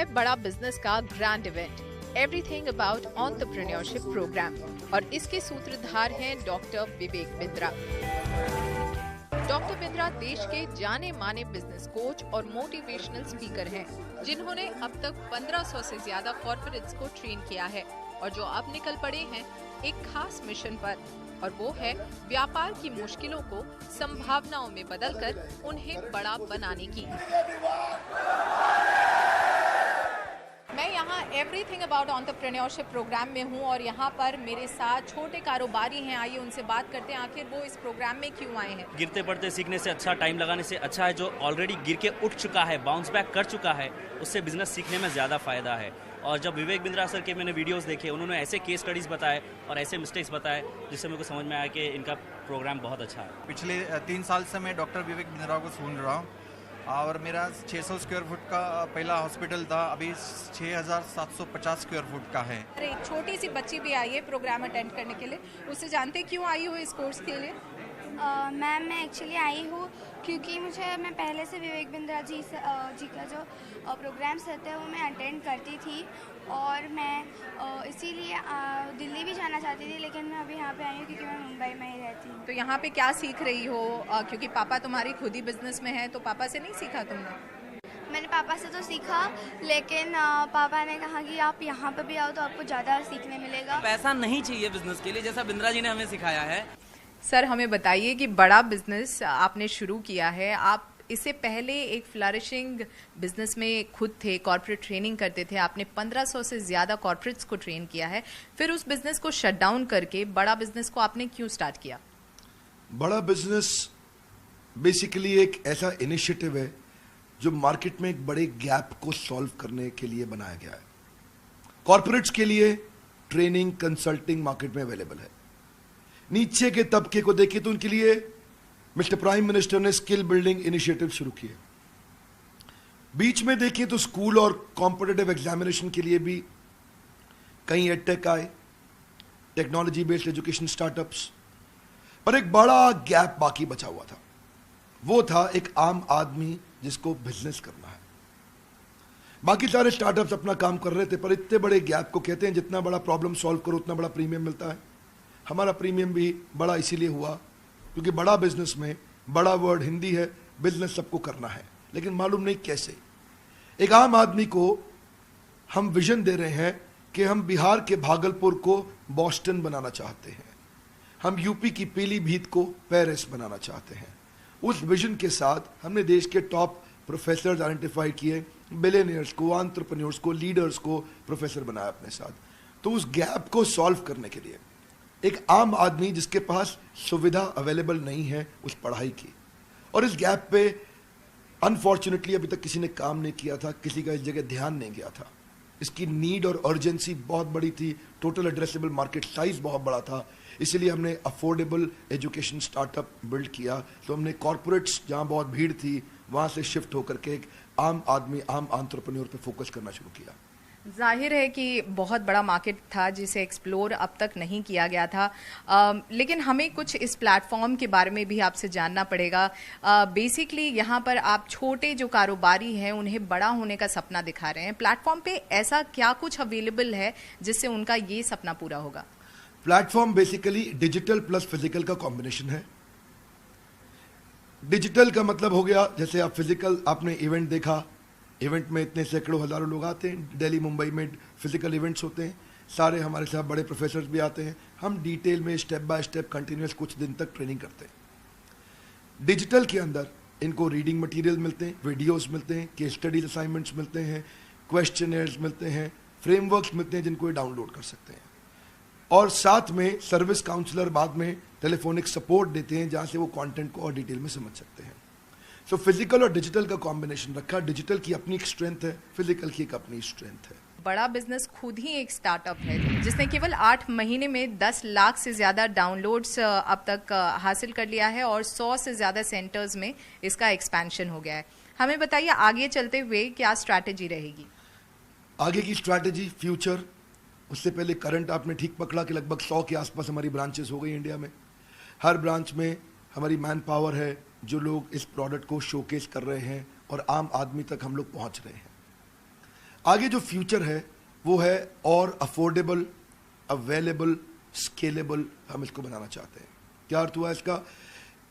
है बड़ा बिजनेस का grand event everything about entrepreneurship program और इसके सूत्रधार हैं डॉक्टर विवेक बिंद्रा। डॉक्टर बिंद्रा देश के जाने माने बिजनेस कोच और मोटिवेशनल स्पीकर हैं, जिन्होंने अब तक 1500 से ज्यादा कॉर्पोरेट्स को ट्रेन किया है और जो अब निकल पड़े हैं एक खास मिशन पर, और वो है व्यापार की मुश्किलों को संभावनाओं में बदलकर उन्हें बड़ा बनाने की। मैं यहाँ एवरीथिंग अबाउट एंटरप्रेन्योरशिप प्रोग्राम में हूँ और यहाँ पर मेरे साथ छोटे कारोबारी हैं। आइए उनसे बात करते हैं आखिर वो इस प्रोग्राम में क्यों आए हैं। गिरते पड़ते सीखने से अच्छा, टाइम लगाने से अच्छा है जो ऑलरेडी गिर के उठ चुका है, बाउंस बैक कर चुका है, उससे बिजनेस सीखने में ज़्यादा फायदा है। और जब विवेक बिंद्रा सर के मैंने वीडियोस देखे, उन्होंने ऐसे केस स्टडीज़ बताए और ऐसे मिस्टेक्स बताए जिससे मेरे को समझ में आया कि इनका प्रोग्राम बहुत अच्छा है। पिछले 3 साल से मैं डॉक्टर विवेक बिंद्रा को सुन रहा हूँ और मेरा 600 स्क्वायर फुट का पहला हॉस्पिटल था, अभी 6750 स्क्वायर फुट का है। अरे एक छोटी सी बच्ची भी आई है प्रोग्राम अटेंड करने के लिए, उससे जानते क्यों आई हो इस कोर्स के लिए। मैम मैं एक्चुअली आई हूँ क्योंकि मैं पहले से विवेक बिंद्रा जी का जो प्रोग्राम्स रहते हैं वो मैं अटेंड करती थी और मैं इसीलिए दिल्ली भी जाना चाहती थी, लेकिन मैं अभी यहाँ पे आई हूँ क्योंकि मैं मुंबई में ही रहती हूँ। तो यहाँ पे क्या सीख रही हो, क्योंकि पापा तुम्हारी खुद ही बिजनेस में है, तो पापा से नहीं सीखा तुमने? मैंने पापा से तो सीखा, लेकिन पापा ने कहा कि आप यहाँ पे भी आओ तो आपको ज़्यादा सीखने मिलेगा। पैसा नहीं चाहिए बिजनेस के लिए, जैसा बिंद्रा जी ने हमें सिखाया है। सर हमें बताइए कि बड़ा बिजनेस आपने शुरू किया है, आप इससे पहले एक फ्लरिशिंग बिजनेस में खुद थे, कॉर्पोरेट ट्रेनिंग करते थे, आपने 1500 से ज़्यादा कॉर्पोरेट्स को ट्रेन किया है, फिर उस बिजनेस को शट डाउन करके बड़ा बिजनेस को आपने क्यों स्टार्ट किया? बड़ा बिजनेस बेसिकली एक ऐसा इनिशिएटिव है जो मार्केट में एक बड़े गैप को सॉल्व करने के लिए बनाया गया है। कॉर्पोरेट्स के लिए ट्रेनिंग कंसल्टिंग मार्केट में अवेलेबल है। नीचे के तबके को देखिए तो उनके लिए मिस्टर प्राइम मिनिस्टर ने स्किल बिल्डिंग इनिशिएटिव शुरू किए। बीच में देखिए तो स्कूल और कॉम्पिटिटिव एग्जामिनेशन के लिए भी कई एडटेक आए, टेक्नोलॉजी बेस्ड एजुकेशन स्टार्टअप्स, पर एक बड़ा गैप बाकी बचा हुआ था। वो था एक आम आदमी जिसको बिजनेस करना है। बाकी सारे स्टार्टअप्स अपना काम कर रहे थे, पर इतने बड़े गैप को कहते हैं जितना बड़ा प्रॉब्लम सॉल्व करो उतना बड़ा प्रीमियम मिलता है। हमारा प्रीमियम भी बड़ा इसीलिए हुआ क्योंकि बड़ा बिजनेस में बड़ा वर्ड हिंदी है, बिजनेस सबको करना है, लेकिन मालूम नहीं कैसे। एक आम आदमी को हम विजन दे रहे हैं कि हम बिहार के भागलपुर को बॉस्टन बनाना चाहते हैं, हम यूपी की पीलीभीत को पेरिस बनाना चाहते हैं। उस विजन के साथ हमने देश के टॉप प्रोफेसर्स आइडेंटिफाई किए, बिलियनियर्स को, एंटरप्रेन्योर्स को, लीडर्स को प्रोफेसर बनाया अपने साथ। तो उस गैप को सॉल्व करने के लिए एक आम आदमी जिसके पास सुविधा अवेलेबल नहीं है उस पढ़ाई की, और इस गैप पे अनफॉर्चुनेटली अभी तक किसी ने काम नहीं किया था, किसी का इस जगह ध्यान नहीं गया था। इसकी नीड और अर्जेंसी बहुत बड़ी थी, टोटल एड्रेसेबल मार्केट साइज बहुत बड़ा था, इसीलिए हमने अफोर्डेबल एजुकेशन स्टार्टअप बिल्ड किया। तो हमने कॉर्पोरेट्स जहाँ बहुत भीड़ थी वहाँ से शिफ्ट होकर के एक आम आदमी, आम एंटरप्रेन्योर पे फोकस करना शुरू किया। जाहिर है कि बहुत बड़ा मार्केट था जिसे एक्सप्लोर अब तक नहीं किया गया था, लेकिन हमें कुछ इस प्लेटफॉर्म के बारे में भी आपसे जानना पड़ेगा। बेसिकली यहाँ पर आप छोटे जो कारोबारी हैं उन्हें बड़ा होने का सपना दिखा रहे हैं। प्लेटफॉर्म पे ऐसा क्या कुछ अवेलेबल है जिससे उनका ये सपना पूरा होगा? Platform basically digital plus physical का कॉम्बिनेशन है। डिजिटल का मतलब हो गया, जैसे आप फिजिकल आपने इवेंट देखा, इवेंट में इतने सैकड़ों हजारों लोग आते हैं, दिल्ली मुंबई में फिजिकल इवेंट्स होते हैं, सारे हमारे साथ बड़े प्रोफेसर्स भी आते हैं, हम डिटेल में स्टेप बाय स्टेप कंटिन्यूस कुछ दिन तक ट्रेनिंग करते हैं। डिजिटल के अंदर इनको रीडिंग मटेरियल मिलते हैं, वीडियोस मिलते हैं, केस स्टडीज असाइनमेंट्स मिलते हैं, क्वेश्चनर्स मिलते हैं, फ्रेमवर्क्स मिलते हैं जिनको ये डाउनलोड कर सकते हैं, और साथ में सर्विस काउंसलर बाद में टेलीफोनिक सपोर्ट देते हैं जहाँ से वो कंटेंट को और डिटेल में समझ सकते हैं। सो फिजिकल और डिजिटल का कॉम्बिनेशन रखा। डिजिटल की अपनी एक स्ट्रेंथ है, फिजिकल की एक अपनी स्ट्रेंथ है। बड़ा बिजनेस खुद ही एक स्टार्टअप है जिसने केवल 8 महीने में 10 लाख से ज़्यादा डाउनलोड्स अब तक हासिल कर लिया है और 100 से ज़्यादा सेंटर्स में इसका एक्सपेंशन हो गया है। हमें बताइए आगे चलते हुए क्या स्ट्रैटेजी रहेगी? आगे की स्ट्रैटेजी फ्यूचर, उससे पहले करंट आपने ठीक पकड़ा कि लगभग 100 के आसपास हमारी ब्रांचेस हो गई इंडिया में। हर ब्रांच में हमारी मैन पावर है, जो लोग इस प्रोडक्ट को शोकेस कर रहे हैं और आम आदमी तक हम लोग पहुंच रहे हैं। आगे जो फ्यूचर है वो है और अफोर्डेबल, अवेलेबल, स्केलेबल हम इसको बनाना चाहते हैं। क्या अर्थ हुआ इसका?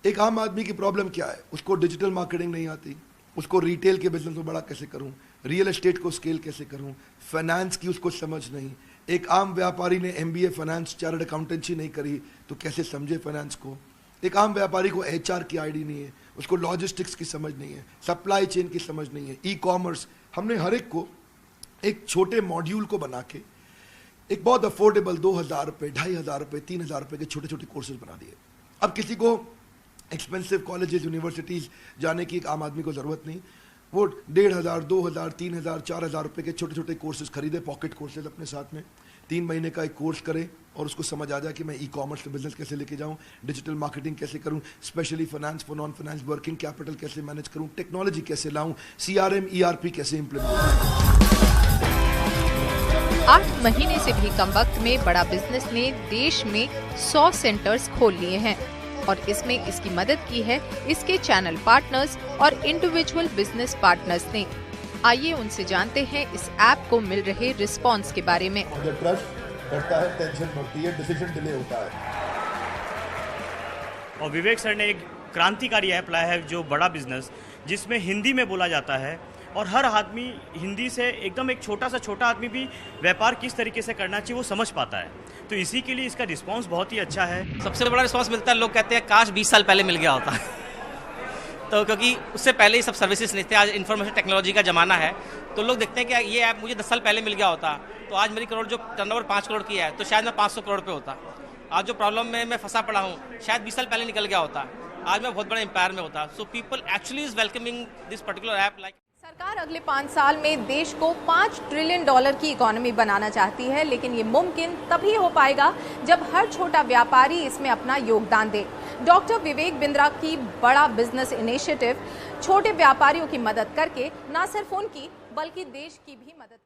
एक आम आदमी की प्रॉब्लम क्या है? उसको डिजिटल मार्केटिंग नहीं आती, उसको रिटेल के बिजनेस को बड़ा कैसे करूं, रियल एस्टेट को स्केल कैसे करूं, फाइनेंस की उसको समझ नहीं। एक आम व्यापारी ने MBA फाइनेंस चार्टर्ड अकाउंटेंसी नहीं करी तो कैसे समझे फाइनेंस को? एक आम व्यापारी को HR की आईडी नहीं है, उसको लॉजिस्टिक्स की समझ नहीं है, सप्लाई चेन की समझ नहीं है, ई-कॉमर्स। हमने हर एक को एक छोटे मॉड्यूल को बना के एक बहुत अफोर्डेबल 2000 रुपये, 2500 रुपये, 3000 रुपये के छोटे छोटे कोर्सेज बना दिए। अब किसी को एक्सपेंसिव कॉलेजेस, यूनिवर्सिटीज़ जाने की एक आम आदमी को ज़रूरत नहीं। वो 1500, 2000, 3000, 4000 रुपये के छोटे छोटे कोर्सेज खरीदे, पॉकेट कोर्सेज अपने साथ में 3 महीने का एक कोर्स करे और उसको समझ आ जाए कि मैं ई-कॉमर्स बिजनेस कैसे लेके जाऊं, डिजिटल मार्केटिंग कैसे करूं, specially finance for non finance, working capital कैसे मैनेज करूं, टेक्नोलॉजी कैसे लाऊं, CRM, ERP कैसे इम्प्लीमेंट। 8 महीने से भी कम वक्त में बड़ा बिजनेस ने देश में 100 सेंटर्स खोल लिए हैं और इसमें इसकी मदद की है इसके चैनल पार्टनर्स और इंडिविजुअल बिजनेस पार्टनर्स ने। आइए उनसे जानते हैं इस ऐप को मिल रहे रिस्पॉन्स के बारे में। ट्रस्ट बढ़ता है, टेंशन बढ़ती है, डिसीजन डिले होता है। और विवेक सर ने एक क्रांतिकारी ऐप लाया है जो बड़ा बिजनेस, जिसमें हिंदी में बोला जाता है और हर आदमी हिंदी से एकदम एक छोटा आदमी भी व्यापार किस तरीके से करना चाहिए वो समझ पाता है। तो इसी के लिए इसका रिस्पांस बहुत ही अच्छा है। सबसे बड़ा रिस्पांस मिलता है, लोग कहते हैं काश 20 साल पहले मिल गया होता तो क्योंकि उससे पहले ही सब सर्विसेज नहीं थे। आज इन्फॉर्मेशन टेक्नोलॉजी का ज़माना है तो लोग देखते हैं कि ये ऐप मुझे 10 साल पहले मिल गया होता तो आज मेरी करोड़ जो टर्नओवर 5 करोड़ की है तो शायद मैं 500 करोड़ पे होता। आज जो प्रॉब्लम में मैं फंसा पड़ा हूँ शायद 20 साल पहले निकल गया होता, आज मैं बहुत बड़े एम्पायर में होता। So people actually is welcoming this particular app. Like सरकार अगले 5 साल में देश को $5 ट्रिलियन की इकोनॉमी बनाना चाहती है, लेकिन ये मुमकिन तभी हो पाएगा जब हर छोटा व्यापारी इसमें अपना योगदान दे। डॉक्टर विवेक बिंद्रा की बड़ा बिजनेस इनिशिएटिव छोटे व्यापारियों की मदद करके न सिर्फ उनकी बल्कि देश की भी मदद